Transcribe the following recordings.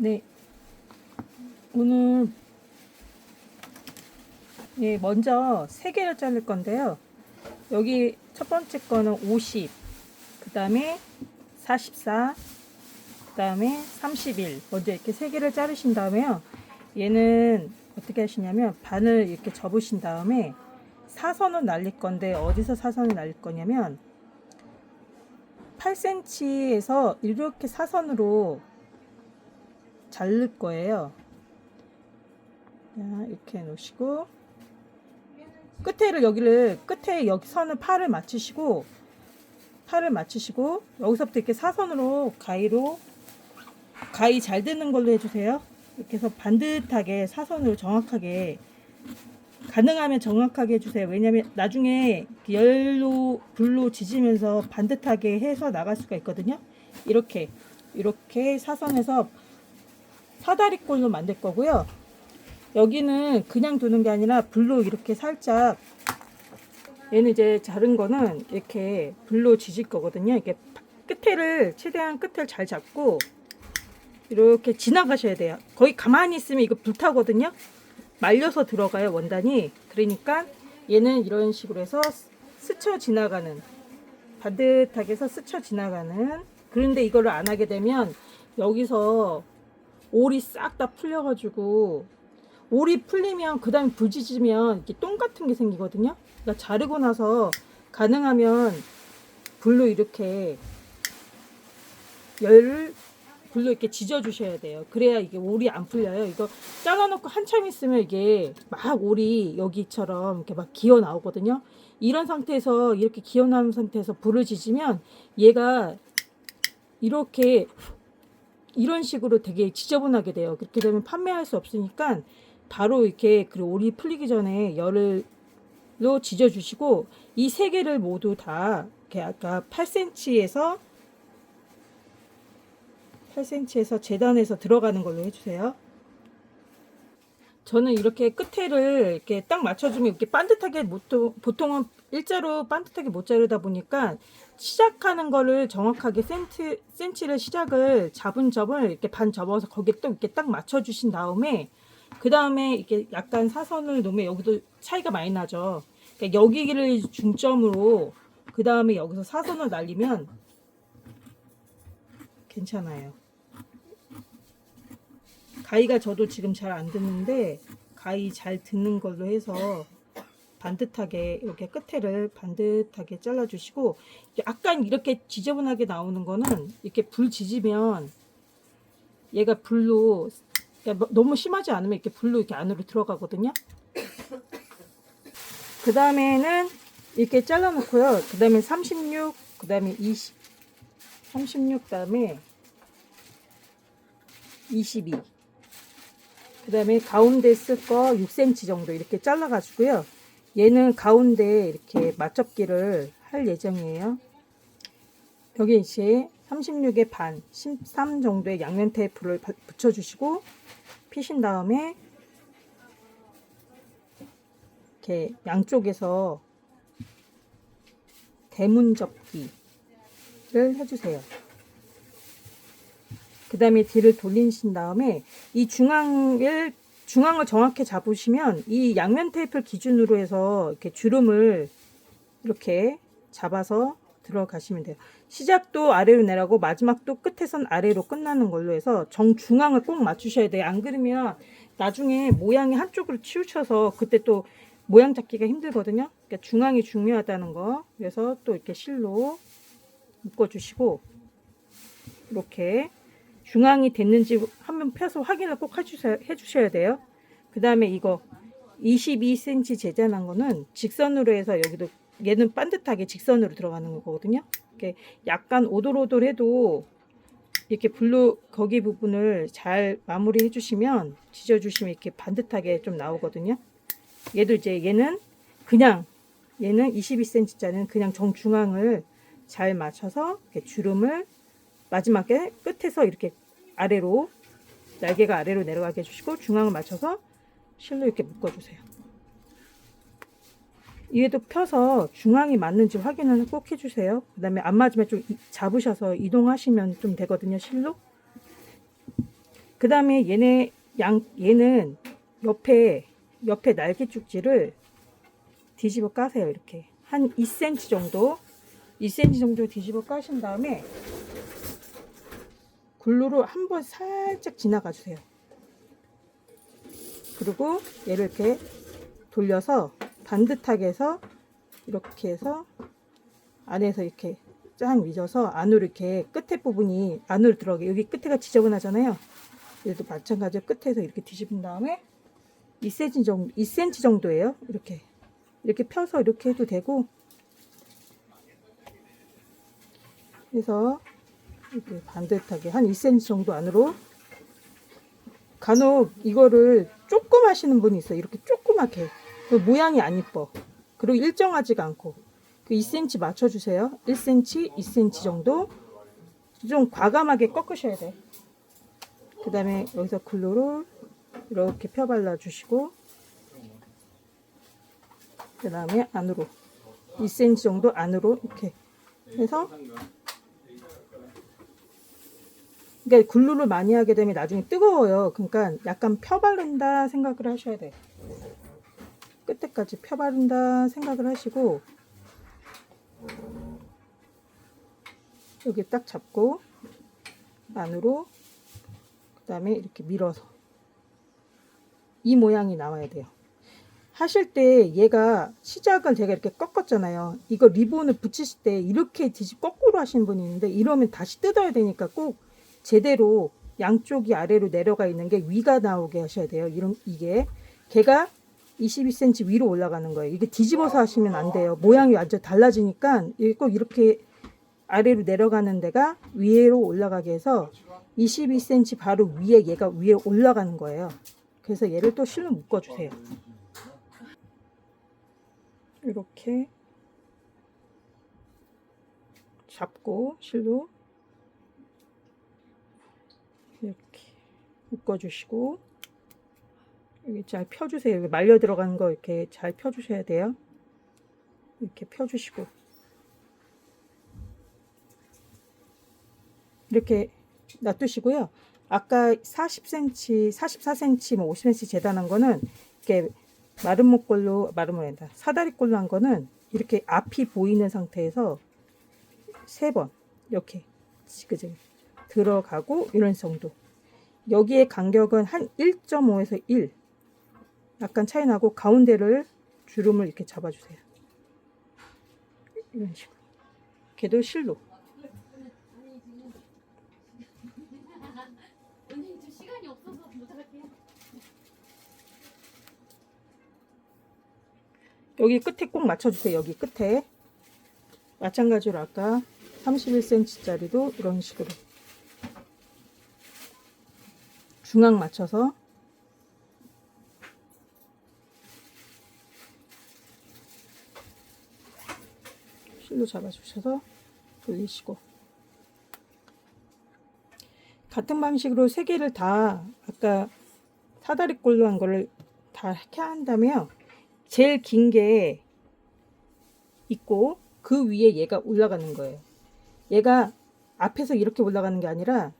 네, 오늘 먼저 3개를 자를 건데요. 여기 첫 번째 거는 50, 그 다음에 44, 그 다음에 31. 먼저 이렇게 3개를 자르신 다음에요. 얘는 어떻게 하시냐면 반을 이렇게 접으신 다음에 사선을 날릴 건데, 어디서 사선을 날릴 거냐면 8cm에서 이렇게 사선으로 자를 거예요. 자, 이렇게 놓으시고 끝에 여기 선을 팔을 맞추시고 여기서부터 이렇게 사선으로 가위 잘 드는 걸로 해주세요. 이렇게 해서 반듯하게 사선으로 정확하게, 가능하면 정확하게 해주세요. 왜냐면 나중에 열로 불로 지지면서 반듯하게 해서 나갈 수가 있거든요. 이렇게 사선에서 사다리꼴로 만들 거고요. 여기는 그냥 두는 게 아니라 불로 이렇게 살짝, 얘는 이제 자른 거는 이렇게 불로 지질 거거든요. 이렇게 최대한 끝을 잘 잡고 이렇게 지나가셔야 돼요. 거의 가만히 있으면 이거 불타거든요. 말려서 들어가요, 원단이. 그러니까 얘는 이런 식으로 해서 스쳐 지나가는, 반듯하게 해서 스쳐 지나가는. 그런데 이거를 안 하게 되면 여기서 올이 싹 다 풀려가지고, 올이 풀리면 그 다음에 불지지면 이렇게 똥 같은 게 생기거든요. 그러니까 자르고 나서 가능하면 불로 이렇게 불로 이렇게 지져 주셔야 돼요. 그래야 이게 올이 안 풀려요. 이거 잘라놓고 한참 있으면 이게 막 올이 여기처럼 이렇게 막 기어 나오거든요. 이런 상태에서, 이렇게 기어 나온 상태에서 불을 지지면 얘가 이렇게 이런 식으로 되게 지저분하게 돼요. 그렇게 되면 판매할 수 없으니까 바로 이렇게, 그리고 올이 풀리기 전에 열로 지져 주시고, 이 3개를 모두 다 이렇게 아까 8cm에서 재단해서 들어가는 걸로 해주세요. 저는 이렇게 끝에를 이렇게 딱 맞춰주면 이렇게 반듯하게, 보통은 일자로 반듯하게 못 자르다 보니까 시작하는 거를 정확하게 센치를 시작을 잡은 점을 이렇게 반 접어서 거기에 또 이렇게 딱 맞춰주신 다음에, 그 다음에 이렇게 약간 사선을 놓으면 여기도 차이가 많이 나죠. 그러니까 여기를 중점으로, 그 다음에 여기서 사선을 날리면 괜찮아요. 가위가 저도 지금 잘 안 듣는데, 가위 잘 듣는 걸로 해서 반듯하게 이렇게 끝에를 반듯하게 잘라주시고, 약간 이렇게 지저분하게 나오는 거는 이렇게 불 지지면 얘가 불로, 그러니까 너무 심하지 않으면 이렇게 불로 이렇게 안으로 들어가거든요. 그 다음에는 이렇게 잘라놓고요. 그 다음에 36, 그 다음에 20, 36 다음에 22. 그 다음에 가운데 쓸 거 6cm 정도 이렇게 잘라 가지고요. 얘는 가운데 이렇게 맞접기를 할 예정이에요. 여기 이제 36의 반, 13 정도의 양면 테이프를 붙여주시고 피신 다음에 이렇게 양쪽에서 대문 접기를 해주세요. 그 다음에 뒤를 돌리신 다음에 이 중앙을 정확히 잡으시면, 이 양면 테이프를 기준으로 해서 이렇게 주름을 이렇게 잡아서 들어가시면 돼요. 시작도 아래로 내라고, 마지막도 끝에선 아래로 끝나는 걸로 해서 정중앙을 꼭 맞추셔야 돼요. 안 그러면 나중에 모양이 한쪽으로 치우쳐서 그때 또 모양 잡기가 힘들거든요. 그러니까 중앙이 중요하다는 거. 그래서 또 이렇게 실로 묶어주시고, 이렇게 중앙이 됐는지 한번 펴서 확인을 꼭 해주셔야 돼요. 그 다음에 이거 22cm 재단한 거는 직선으로 해서, 여기도 얘는 반듯하게 직선으로 들어가는 거거든요. 이렇게 약간 오돌오돌해도 이렇게 불로 거기 부분을 잘 마무리 해주시면, 지져주시면 이렇게 반듯하게 좀 나오거든요. 얘도 이제 얘는 22cm짜리는 그냥 정중앙을 잘 맞춰서 이렇게 주름을 마지막에 끝에서 이렇게 아래로, 날개가 아래로 내려가게 해주시고 중앙을 맞춰서 실로 이렇게 묶어주세요. 얘도 펴서 중앙이 맞는지 확인을 꼭 해주세요. 그 다음에 안 맞으면 좀 잡으셔서 이동하시면 좀 되거든요, 실로. 그 다음에 얘는 옆에 날개 쭉지를 뒤집어 까세요. 이렇게 한 2cm 정도 2cm 정도 뒤집어 까신 다음에 굴루로 한번 살짝 지나가 주세요. 그리고 얘를 이렇게 돌려서 반듯하게 해서 이렇게 해서 안에서 이렇게 쫙 밀어서 안으로 이렇게 끝에 부분이 안으로 들어가게. 여기 끝에가 지저분하잖아요. 얘도 마찬가지로 끝에서 이렇게 뒤집은 다음에 2cm 정도예요. 이렇게 펴서 이렇게 해도 되고, 해서 이렇게 반듯하게 한 2cm 정도 안으로. 간혹 이거를 조금 하시는 분이 있어요. 이렇게 조그맣게. 모양이 안 이뻐. 그리고 일정하지가 않고. 그 2cm 맞춰주세요. 1cm, 2cm 정도. 좀 과감하게 꺾으셔야 돼. 그 다음에 여기서 글루를 이렇게 펴 발라주시고, 그 다음에 안으로 2cm 정도 안으로 이렇게 해서, 그러니까 글루를 많이 하게 되면 나중에 뜨거워요. 그러니까 약간 펴 바른다 생각을 하셔야 돼. 끝에까지 펴 바른다 생각을 하시고, 여기 딱 잡고 안으로, 그 다음에 이렇게 밀어서 이 모양이 나와야 돼요. 하실 때 얘가 시작을 제가 이렇게 꺾었잖아요. 이거 리본을 붙이실 때 이렇게 거꾸로 하시는 분이 있는데, 이러면 다시 뜯어야 되니까 꼭 제대로 양쪽이 아래로 내려가 있는 게 위가 나오게 하셔야 돼요. 이게 걔가 22cm 위로 올라가는 거예요. 이게 뒤집어서 하시면 안 돼요. 모양이 완전 달라지니까 꼭 이렇게 아래로 내려가는 데가 위로 올라가게 해서 22cm 바로 위에 얘가 위에 올라가는 거예요. 그래서 얘를 또 실로 묶어주세요. 이렇게 잡고 실로 이렇게 묶어주시고, 여기 잘 펴주세요. 여기 말려 들어가는 거 이렇게 잘 펴주셔야 돼요. 이렇게 펴주시고, 이렇게 놔두시고요. 아까 40cm, 44cm, 뭐 50cm 재단한 거는 이렇게 마른 목걸로, 사다리꼴로 한 거는 이렇게 앞이 보이는 상태에서 3번 이렇게 지그재그 들어가고, 이런 정도. 여기에 간격은 한 1.5에서 1 약간 차이 나고, 가운데를 주름을 이렇게 잡아주세요. 이런 식으로. 걔도 실로. 여기 끝에 꼭 맞춰주세요. 여기 끝에. 마찬가지로 아까 31cm 짜리도 이런 식으로 중앙 맞춰서 실로 잡아주셔서 돌리시고, 같은 방식으로 3개를 다 아까 사다리꼴로 한 거를 다 이렇게 한 다음에요. 제일 긴 게 있고 그 위에 얘가 올라가는 거예요. 얘가 앞에서 이렇게 올라가는 게 아니라,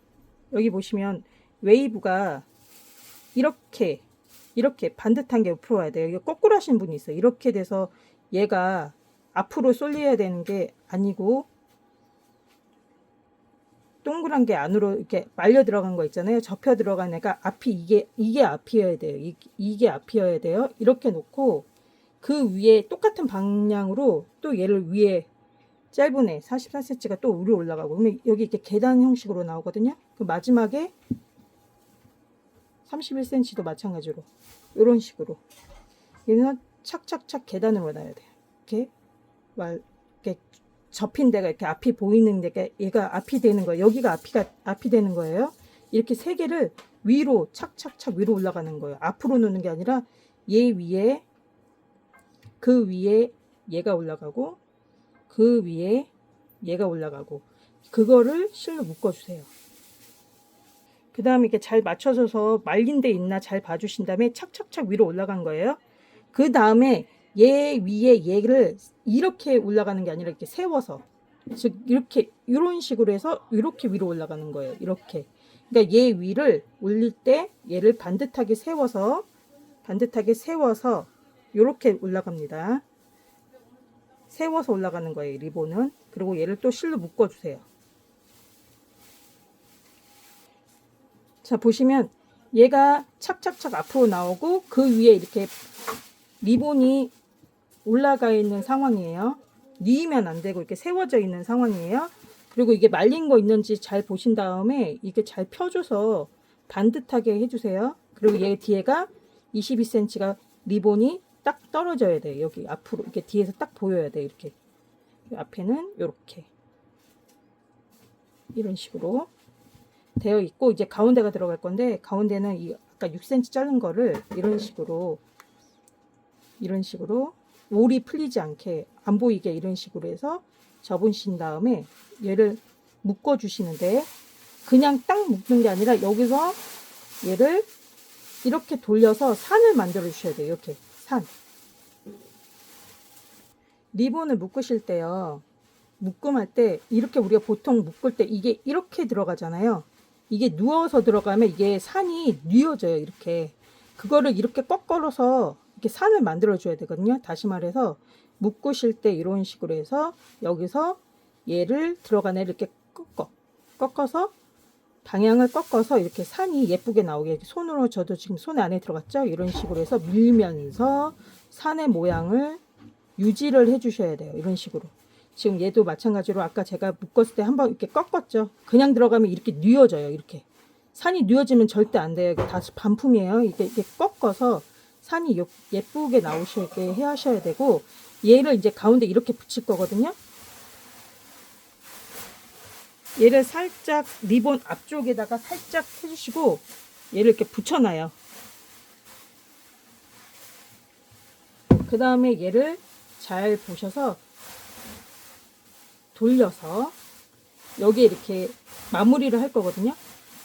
여기 보시면 웨이브가 이렇게 반듯한 게 옆으로 와야 돼요. 이거 거꾸로 하시는 분이 있어요. 이렇게 돼서 얘가 앞으로 쏠려야 되는 게 아니고, 동그란 게 안으로 이렇게 말려 들어간 거 있잖아요. 접혀 들어간 애가 앞이 이게 앞이어야 돼요. 이게 앞이어야 돼요. 이렇게 놓고 그 위에 똑같은 방향으로 또 얘를 위에 짧은 애 44cm가 또 위로 올라가고, 그러면 여기 이렇게 계단 형식으로 나오거든요. 그 마지막에 31cm도 마찬가지로 이런 식으로 얘는 착착착 계단을 원해야 돼요. 이렇게 접힌 데가 이렇게 앞이 보이는 데가 얘가 앞이 되는 거예요. 여기가 앞이 되는 거예요. 이렇게 3개를 위로 착착착 위로 올라가는 거예요. 앞으로 놓는 게 아니라 얘 위에, 그 위에 얘가 올라가고, 그 위에 얘가 올라가고, 그거를 실로 묶어주세요. 그 다음에 이렇게 잘 맞춰져서 말린 데 있나 잘 봐주신 다음에 착착착 위로 올라간 거예요. 그 다음에 얘 위에 얘를 이렇게 올라가는 게 아니라 이렇게 세워서, 즉 이렇게 이런 식으로 해서 이렇게 위로 올라가는 거예요. 이렇게. 그러니까 얘 위를 올릴 때 얘를 반듯하게 세워서 요렇게 올라갑니다. 세워서 올라가는 거예요, 리본은. 그리고 얘를 또 실로 묶어 주세요. 자, 보시면 얘가 착착착 앞으로 나오고 그 위에 이렇게 리본이 올라가 있는 상황이에요. 뉘으면 안 되고 이렇게 세워져 있는 상황이에요. 그리고 이게 말린 거 있는지 잘 보신 다음에 이게 잘 펴줘서 반듯하게 해주세요. 그리고 얘 뒤에가 22cm가 리본이 딱 떨어져야 돼요. 여기 앞으로 이렇게 뒤에서 딱 보여야 돼요. 이렇게 앞에는 이렇게 이런 식으로 되어 있고, 이제 가운데가 들어갈 건데 가운데는 이 아까 6cm 자른 거를 이런 식으로 올이 풀리지 않게 안 보이게 이런 식으로 해서 접으신 다음에 얘를 묶어 주시는데, 그냥 딱 묶는 게 아니라 여기서 얘를 이렇게 돌려서 산을 만들어 주셔야 돼요. 이렇게 산. 리본을 묶으실 때요, 묶음할 때 이렇게 우리가 보통 묶을 때 이게 이렇게 들어가잖아요. 이게 누워서 들어가면 이게 산이 뉘어져요. 이렇게 그거를 이렇게 꺾어서 이렇게 산을 만들어 줘야 되거든요. 다시 말해서 묶으실 때 이런 식으로 해서 여기서 얘를 들어가네 이렇게 꺾어서 방향을 꺾어서 이렇게 산이 예쁘게 나오게, 손으로, 저도 지금 손 안에 들어갔죠. 이런 식으로 해서 밀면서 산의 모양을 유지를 해 주셔야 돼요. 이런 식으로. 지금 얘도 마찬가지로 아까 제가 묶었을 때 한번 이렇게 꺾었죠. 그냥 들어가면 이렇게 뉘어져요. 이렇게 산이 뉘어지면 절대 안 돼요. 이게 다 반품이에요. 이게 꺾어서 산이 예쁘게 나오시게 해 하셔야 되고, 얘를 이제 가운데 이렇게 붙일 거거든요. 얘를 살짝 리본 앞쪽에다가 살짝 해주시고 얘를 이렇게 붙여놔요. 그 다음에 얘를 잘 보셔서 돌려서 여기에 이렇게 마무리를 할 거거든요.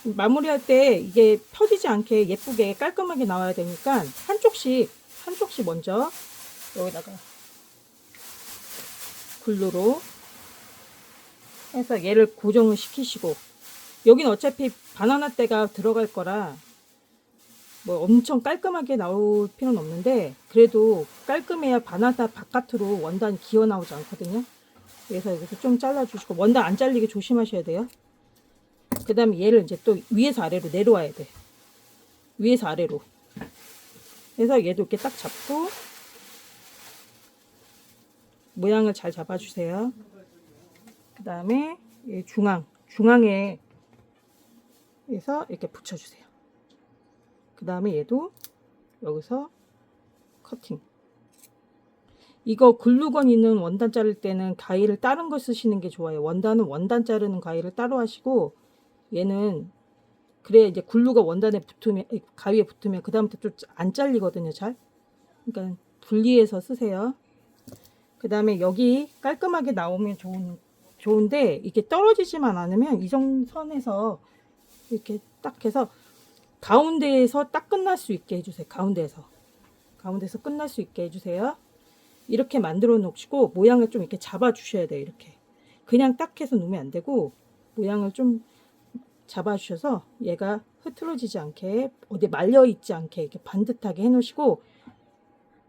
마무리할 때 이게 펴지지 않게 예쁘게 깔끔하게 나와야 되니까 한쪽씩 먼저 여기다가 글루로 해서 얘를 고정을 시키시고, 여기는 어차피 바나나 때가 들어갈 거라 뭐 엄청 깔끔하게 나올 필요는 없는데, 그래도 깔끔해야 바나나 바깥으로 원단이 기어 나오지 않거든요. 그래서 여기서 좀 잘라주시고, 원단 안 잘리게 조심하셔야 돼요. 그 다음에 얘를 이제 또 위에서 아래로 내려와야 돼. 위에서 아래로 해서 얘도 이렇게 딱 잡고 모양을 잘 잡아주세요. 그 다음에 중앙에 해서 이렇게 붙여주세요. 그 다음에 얘도 여기서 커팅. 이거 글루건 있는 원단 자를 때는 가위를 다른 거 쓰시는 게 좋아요. 원단은 원단 자르는 가위를 따로 하시고, 얘는 그래 이제 글루가 원단에 붙으면, 가위에 붙으면 그 다음부터 좀 안 잘리거든요. 잘. 그러니까 분리해서 쓰세요. 그 다음에 여기 깔끔하게 나오면 좋은데 이게 떨어지지만 않으면 이 정도 선에서 이렇게 딱 해서 가운데에서 딱 끝날 수 있게 해주세요. 가운데에서 끝날 수 있게 해주세요. 이렇게 만들어 놓으시고 모양을 좀 이렇게 잡아 주셔야 돼요. 이렇게 그냥 딱 해서 놓으면 안 되고 모양을 좀 잡아 주셔서 얘가 흐트러지지 않게, 어디 말려 있지 않게 이렇게 반듯하게 해 놓으시고,